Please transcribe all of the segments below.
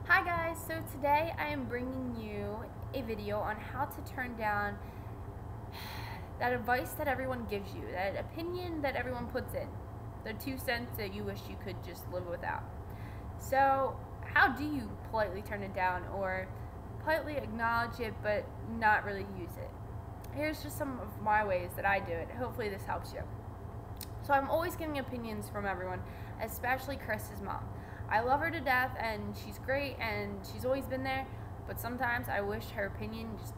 Hi guys, so today I am bringing you a video on how to turn down that advice that everyone gives you, that opinion that everyone puts in, the 2 cents that you wish you could just live without. So how do you politely turn it down or politely acknowledge it but not really use it? Here's just some of my ways that I do it. Hopefully this helps you. So I'm always getting opinions from everyone, especially Chris's mom. I love her to death and she's great and she's always been there, but sometimes I wish her opinion just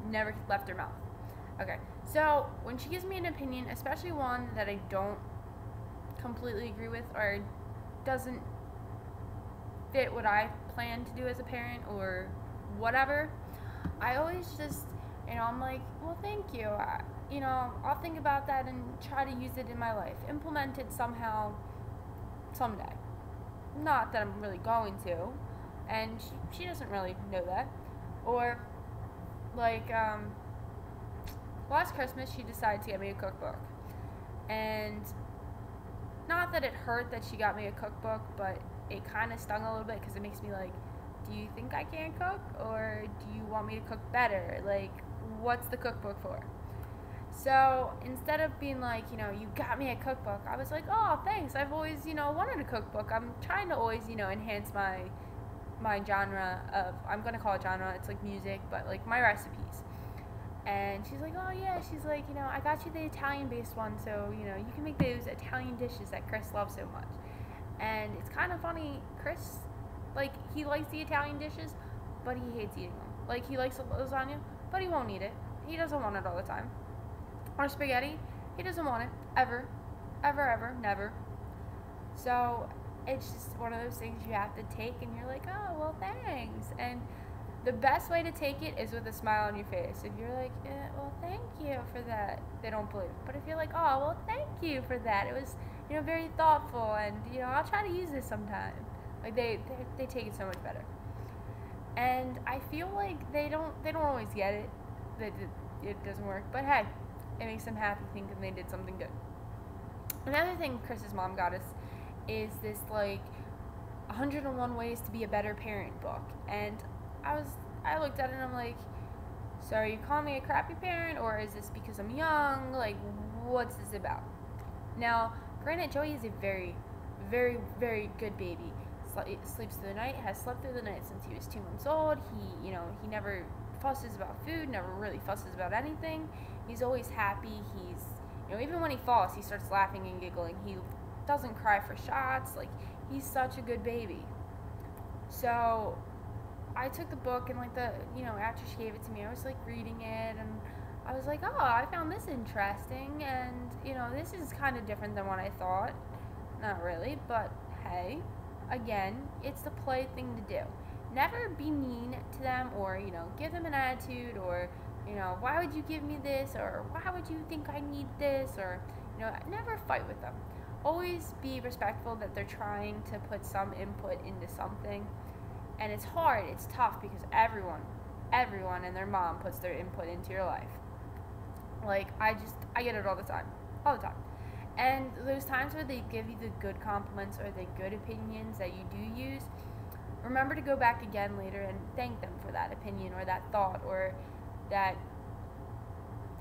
never left her mouth. Okay, so when she gives me an opinion, especially one that I don't completely agree with or doesn't fit what I plan to do as a parent or whatever, I always just, I'm like, well, thank you. I'll think about that and try to use it in my life, implement it somehow, someday. Not that I'm really going to, and she doesn't really know that. Or, like, last Christmas she decided to get me a cookbook. And not that it hurt that she got me a cookbook, but it kind of stung a little bit because it makes me like, do you think I can't cook? Or do you want me to cook better? Like, what's the cookbook for? So instead of being like, you got me a cookbook, I was like, oh, thanks. I've always, wanted a cookbook. I'm trying to always, enhance my genre of, I'm going to call it genre, it's like music, but like my recipes. And she's like, oh yeah, she's like, I got you the Italian-based one, so, you can make those Italian dishes that Chris loves so much. And it's kind of funny, Chris, like, he likes the Italian dishes, but he hates eating them. Like, he likes lasagna, but he won't eat it. He doesn't want it all the time. Or spaghetti, he doesn't want it, ever, never. So it's just one of those things you have to take, and you're like, oh, well, thanks. And the best way to take it is with a smile on your face. If you're like, well, thank you for that, they don't believe it. But if you're like, oh, well, thank you for that, it was, very thoughtful, and, I'll try to use this sometime. Like, they take it so much better. And I feel like they don't always get it, that it doesn't work, but hey, it makes them happy thinking they did something good. Another thing Chris's mom got us is this, like, 101 Ways to Be a Better Parent book. And I looked at it and I'm like, so are you calling me a crappy parent, or is this because I'm young? Like, what's this about? Now, granted, Joey is a very, very, very good baby. Sleeps through the night, has slept through the night since he was 2 months old. He never fusses about food, never really fusses about anything. He's always happy. He's, even when he falls, he starts laughing and giggling. He doesn't cry for shots. Like, he's such a good baby. So I took the book and, like, after she gave it to me, I was, like, reading it, and I was like, oh, I found this interesting, and, this is kind of different than what I thought. Not really, but hey, again, it's the play thing to do. Never be mean to them, or, give them an attitude, or, why would you give me this, or why would you think I need this, or, never fight with them. Always be respectful that they're trying to put some input into something. And it's hard, it's tough, because everyone and their mom puts their input into your life. Like, I get it all the time. And those times where they give you the good compliments or the good opinions that you do use, remember to go back again later and thank them for that opinion or that thought or that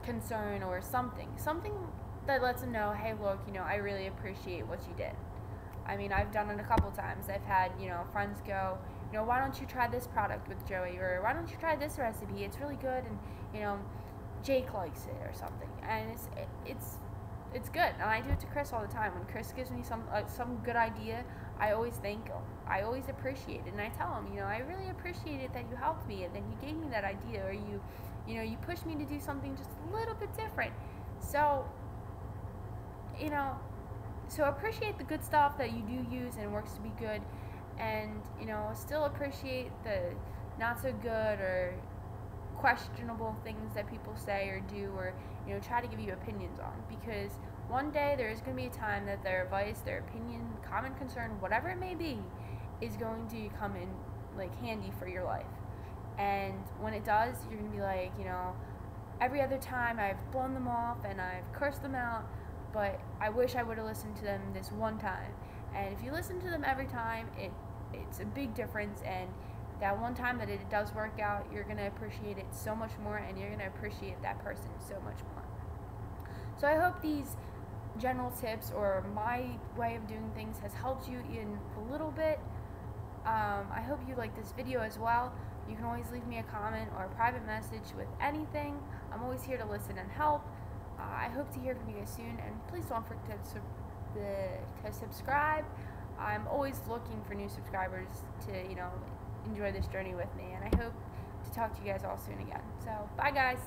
concern or something that lets them know, hey, look, I really appreciate what you did. I mean, I've done it a couple times. I've had, friends go, why don't you try this product with Joey, or why don't you try this recipe? It's really good, and, Jake likes it or something. And it's good. And I do it to Chris all the time. When Chris gives me some good idea, I always thank him. I always appreciate it, and I tell him, I really appreciate it that you helped me, and then you gave me that idea, or you pushed me to do something just a little bit different. So, so appreciate the good stuff that you do use and works to be good, and, still appreciate the not so good or questionable things that people say or do, or, try to give you opinions on, because one day there is going to be a time that their advice, their opinion, common concern, whatever it may be, is going to come in, like, handy for your life. And when it does, you're going to be like, every other time I've blown them off and I've cursed them out, but I wish I would have listened to them this one time. And if you listen to them every time, it it's a big difference, and that one time that it does work out, you're going to appreciate it so much more, and you're going to appreciate that person so much more. So I hope these general tips or my way of doing things has helped you in a little bit. I hope you like this video as well. You can always leave me a comment or a private message with anything. I'm always here to listen and help. I hope to hear from you guys soon, and please don't forget to subscribe. I'm always looking for new subscribers to, enjoy this journey with me, and I hope to talk to you guys all soon again. So, bye guys.